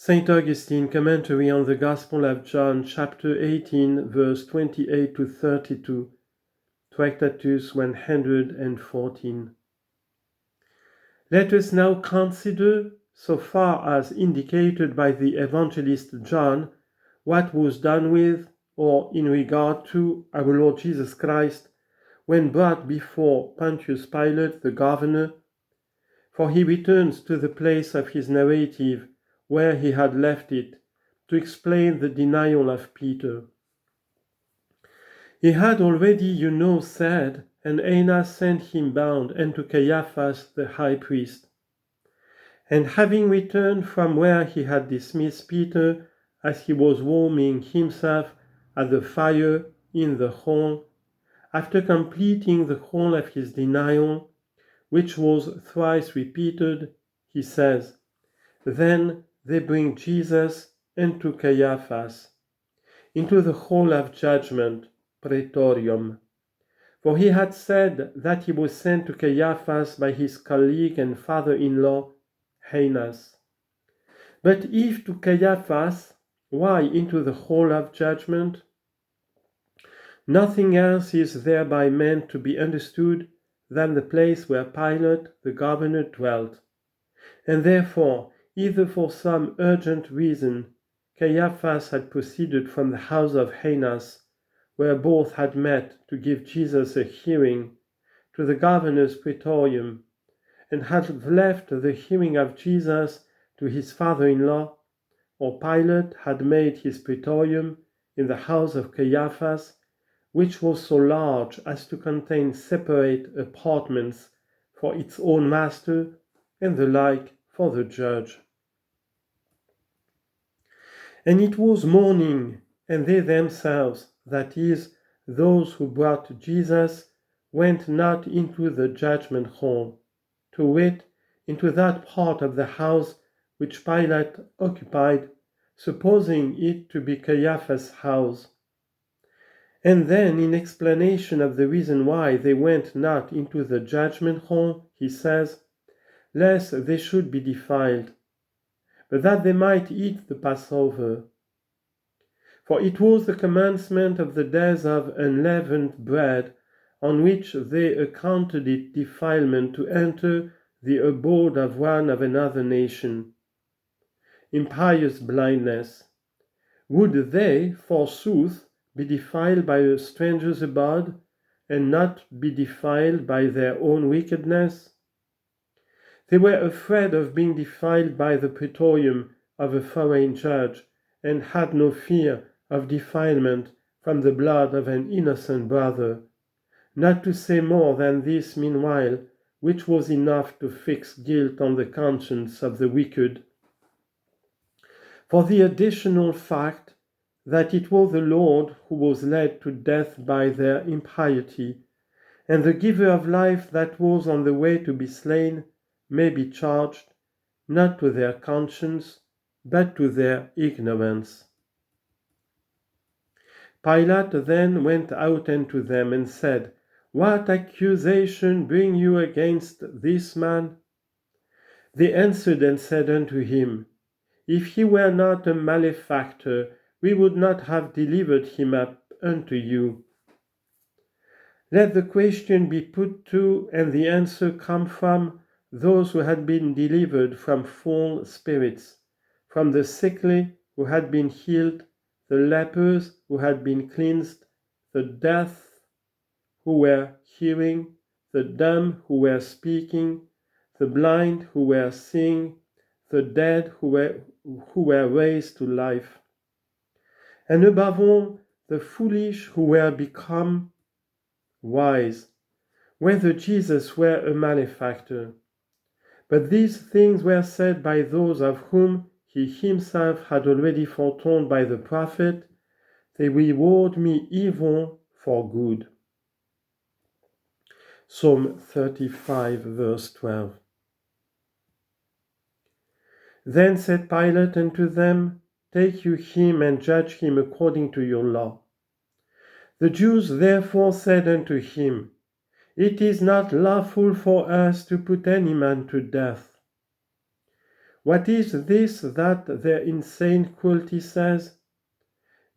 St. Augustine, commentary on the Gospel of John, chapter 18, verse 28 to 32, Tractatus 114. Let us now consider, so far as indicated by the evangelist John, what was done with, or in regard to, our Lord Jesus Christ, when brought before Pontius Pilate, the governor, for he returns to the place of his narrative where he had left it, to explain the denial of Peter. He had already, said, and Annas sent him bound unto Caiaphas the high priest. And having returned from where he had dismissed Peter, as he was warming himself at the fire in the hall, after completing the whole of his denial, which was thrice repeated, he says, Then they bring Jesus unto Caiaphas, into the hall of judgment, praetorium. For he had said that he was sent to Caiaphas by his colleague and father-in-law, Annas. But if to Caiaphas, why into the hall of judgment? Nothing else is thereby meant to be understood than the place where Pilate, the governor, dwelt. And therefore, either for some urgent reason, Caiaphas had proceeded from the house of Annas, where both had met to give Jesus a hearing, to the governor's praetorium, and had left the hearing of Jesus to his father-in-law, or Pilate had made his praetorium in the house of Caiaphas, which was so large as to contain separate apartments for its own master, and the like for the judge. And it was morning, and they themselves, that is, those who brought Jesus, went not into the judgment hall, to wit, into that part of the house which Pilate occupied, supposing it to be Caiaphas' house. And then, in explanation of the reason why they went not into the judgment hall, he says, lest they should be defiled, but that they might eat the Passover. For it was the commencement of the days of unleavened bread, on which they accounted it defilement to enter the abode of one of another nation. Impious blindness! Would they, forsooth, be defiled by a stranger's abode, and not be defiled by their own wickedness? They were afraid of being defiled by the praetorium of a foreign judge, and had no fear of defilement from the blood of an innocent brother, not to say more than this meanwhile, which was enough to fix guilt on the conscience of the wicked. For the additional fact that it was the Lord who was led to death by their impiety, and the giver of life that was on the way to be slain, may be charged, not to their conscience, but to their ignorance. Pilate then went out unto them and said, What accusation bring you against this man? They answered and said unto him, If he were not a malefactor, we would not have delivered him up unto you. Let the question be put to, and the answer come from, those who had been delivered from foul spirits, from the sickly who had been healed, the lepers who had been cleansed, the deaf who were hearing, the dumb who were speaking, the blind who were seeing, the dead who were raised to life, and above all, the foolish who were become wise, whether Jesus were a malefactor. But these things were said by those of whom he himself had already foretold by the prophet, They reward me evil for good. Psalm 35, verse 12. Then said Pilate unto them, Take you him and judge him according to your law. The Jews therefore said unto him, It is not lawful for us to put any man to death. What is this that their insane cruelty says?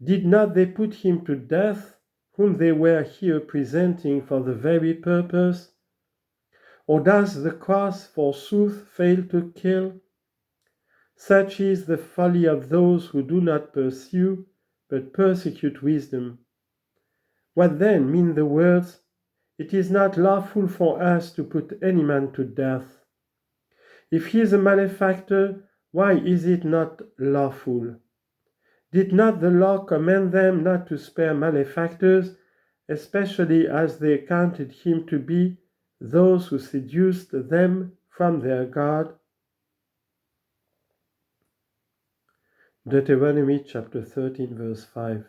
Did not they put him to death, whom they were here presenting for the very purpose? Or does the cross forsooth fail to kill? Such is the folly of those who do not pursue, but persecute wisdom. What then mean the words, "It is not lawful for us to put any man to death"? If he is a malefactor, why is it not lawful? Did not the law command them not to spare malefactors, especially as they counted him to be those who seduced them from their God? Deuteronomy chapter 13, verse 5.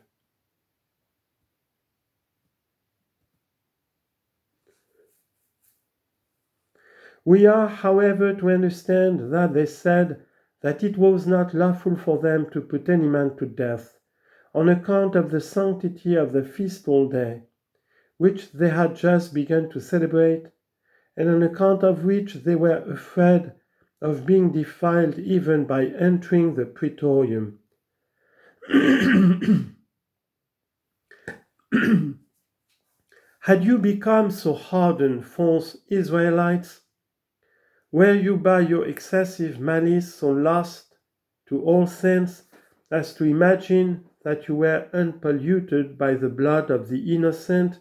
We are, however, to understand that they said that it was not lawful for them to put any man to death, on account of the sanctity of the festal day, which they had just begun to celebrate, and on account of which they were afraid of being defiled even by entering the praetorium. Had you become so hardened, false Israelites? Were you by your excessive malice so lost to all sense as to imagine that you were unpolluted by the blood of the innocent,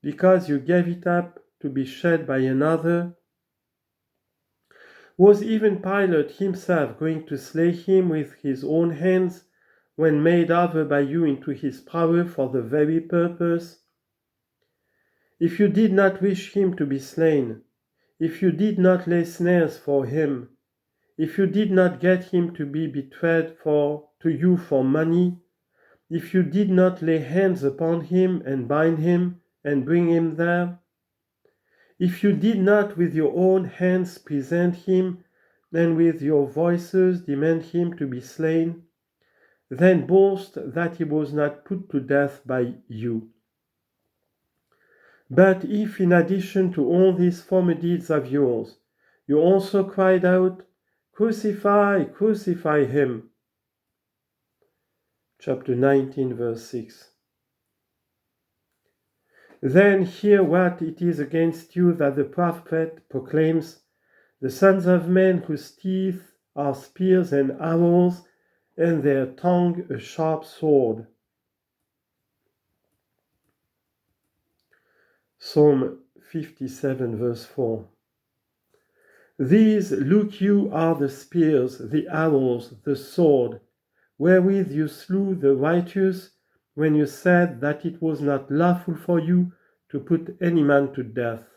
because you gave it up to be shed by another? Was even Pilate himself going to slay him with his own hands, when made over by you into his power for the very purpose? If you did not wish him to be slain, if you did not lay snares for him, if you did not get him to be betrayed to you for money, if you did not lay hands upon him and bind him and bring him there, if you did not with your own hands present him and with your voices demand him to be slain, then boast that he was not put to death by you. But if in addition to all these former deeds of yours, you also cried out, "Crucify, crucify him," chapter 19, verse 6. Then hear what it is against you that the prophet proclaims, "The sons of men whose teeth are spears and arrows, and their tongue a sharp sword." Psalm 57, verse 4. These, look you, are the spears, the arrows, the sword, wherewith you slew the righteous, when you said that it was not lawful for you to put any man to death.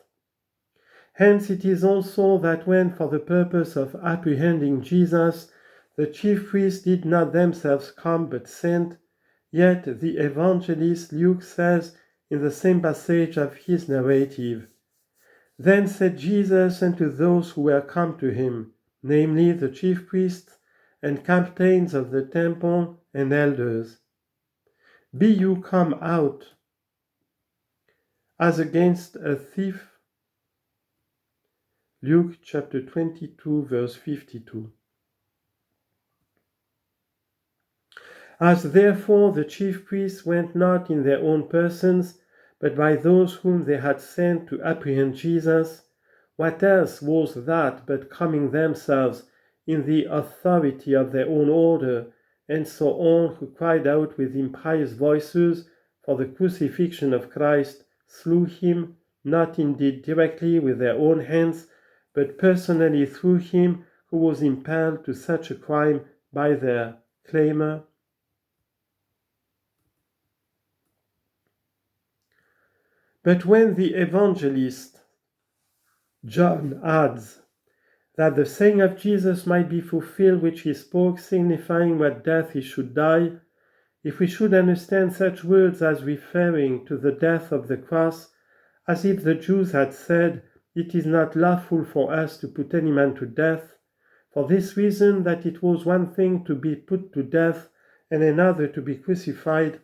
Hence it is also that when, for the purpose of apprehending Jesus, the chief priests did not themselves come but sent, yet the evangelist Luke says in the same passage of his narrative, "Then said Jesus unto those who were come to him, namely the chief priests and captains of the temple and elders, Be you come out as against a thief?" Luke chapter 22, verse 52. As therefore the chief priests went not in their own persons, but by those whom they had sent to apprehend Jesus, what else was that but coming themselves in the authority of their own order, and so on, who cried out with impious voices for the crucifixion of Christ, slew him, not indeed directly with their own hands, but personally through him who was impelled to such a crime by their claimer? But when the evangelist John adds that the saying of Jesus might be fulfilled which he spoke, signifying what death he should die, if we should understand such words as referring to the death of the cross, as if the Jews had said, "It is not lawful for us to put any man to death," for this reason that it was one thing to be put to death and another to be crucified,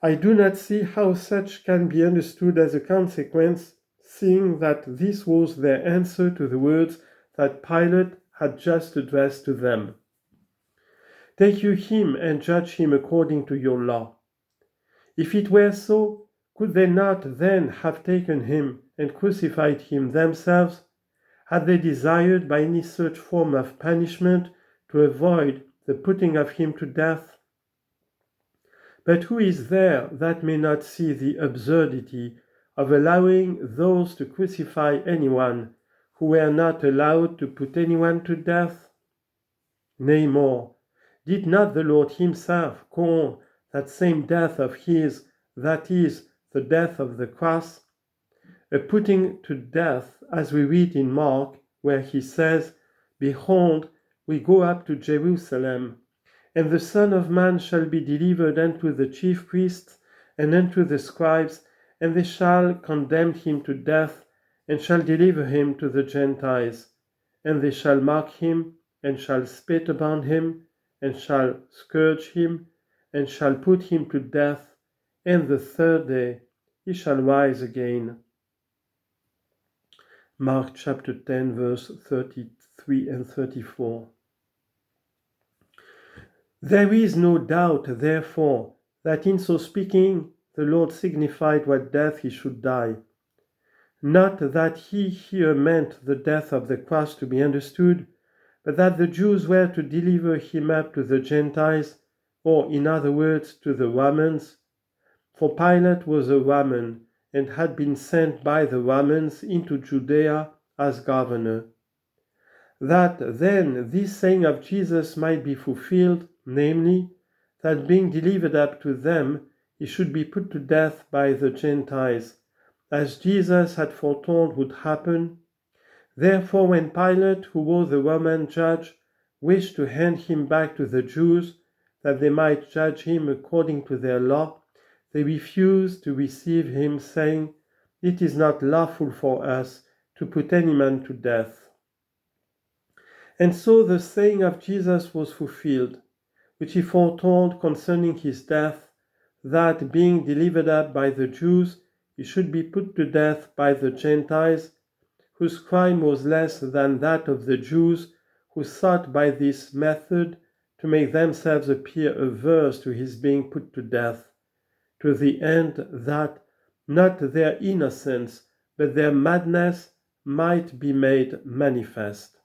I do not see how such can be understood as a consequence, seeing that this was their answer to the words that Pilate had just addressed to them. Take you him and judge him according to your law. If it were so, could they not then have taken him and crucified him themselves? Had they desired by any such form of punishment to avoid the putting of him to death? But who is there that may not see the absurdity of allowing those to crucify anyone who were not allowed to put anyone to death? Nay more, did not the Lord himself call that same death of his, that is, the death of the cross, a putting to death, as we read in Mark, where he says, Behold, we go up to Jerusalem, and the Son of Man shall be delivered unto the chief priests and unto the scribes, and they shall condemn him to death, and shall deliver him to the Gentiles. And they shall mock him, and shall spit upon him, and shall scourge him, and shall put him to death, and the third day he shall rise again. Mark chapter 10, verse 33 and 34. There is no doubt, therefore, that in so speaking the Lord signified what death he should die. Not that he here meant the death of the cross to be understood, but that the Jews were to deliver him up to the Gentiles, or in other words, to the Romans. For Pilate was a Roman, and had been sent by the Romans into Judea as governor. That then this saying of Jesus might be fulfilled, namely, that being delivered up to them, he should be put to death by the Gentiles, as Jesus had foretold would happen. Therefore, when Pilate, who was the Roman judge, wished to hand him back to the Jews, that they might judge him according to their law, they refused to receive him, saying, It is not lawful for us to put any man to death. And so the saying of Jesus was fulfilled, which he foretold concerning his death, that being delivered up by the Jews, he should be put to death by the Gentiles, whose crime was less than that of the Jews, who sought by this method to make themselves appear averse to his being put to death, to the end that not their innocence, but their madness might be made manifest.